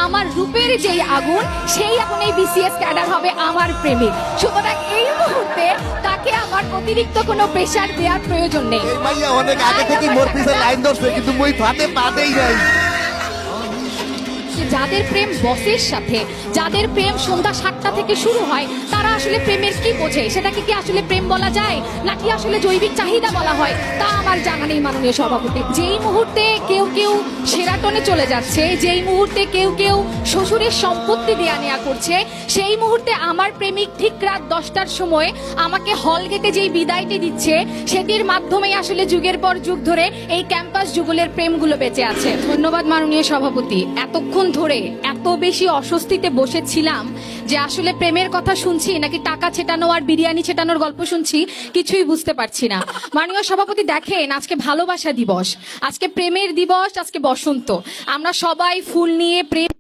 আমার রূপের যেই আগুন, সেই আগুনেই বিসিএস ক্যাডার হবে আমার প্রেমিক। সুতরাং এই মুহূর্তে তাকে আমার অতিরিক্ত কোনো প্রেশার দেওয়ার প্রয়োজন নেই। এই মাইয়া অনেক আগে থেকে মোর পিছে লাইন ধরছে, কিন্তু মই ফাটে পাতেই নাই। যাদের প্রেম বসের সাথে, যাদের প্রেম সন্ধ্যা 7টা থেকে শুরু হয়, তারা আসলে প্রেমের কি বোঝে? সেটাকে কি আসলে প্রেম বলা যায়, নাকি আসলে জৈবিক চাহিদা বলা হয়, তা আমার জানা নেই মাননীয় সভাপতি। যেই মুহূর্তে কেউ কেউ সেরাটনে চলে যাচ্ছে, যেই মুহূর্তে কেউ কেউ শ্বশুরের সম্পত্তি দেয়া নেয়া করছে, সেই মুহূর্তে আমার প্রেমিক ঠিক রাত 10টার সময় আমাকে হল গেটে যেই বিদায়টি দিচ্ছে, সেটির মাধ্যমেই আসলে যুগের পর যুগ ধরে এই ক্যাম্পাস যুগলের প্রেমগুলো বেঁচে আছে। ধন্যবাদ মাননীয় সভাপতি। এতক্ষণ ধরে এত বেশি অস্বস্তিতে বসেছিলাম যে আসলে প্রেমের কথা শুনছি নাকি টাকা ছেটানো আর বিরিয়ানি ছেটানোর গল্প শুনছি, কিছুই বুঝতে পারছি না। মাননীয় সভাপতি দেখেন, আজকে ভালোবাসা দিবস, আজকে প্রেমের দিবস, আজকে বসন্ত। আমরা সবাই ফুল নিয়ে প্রেম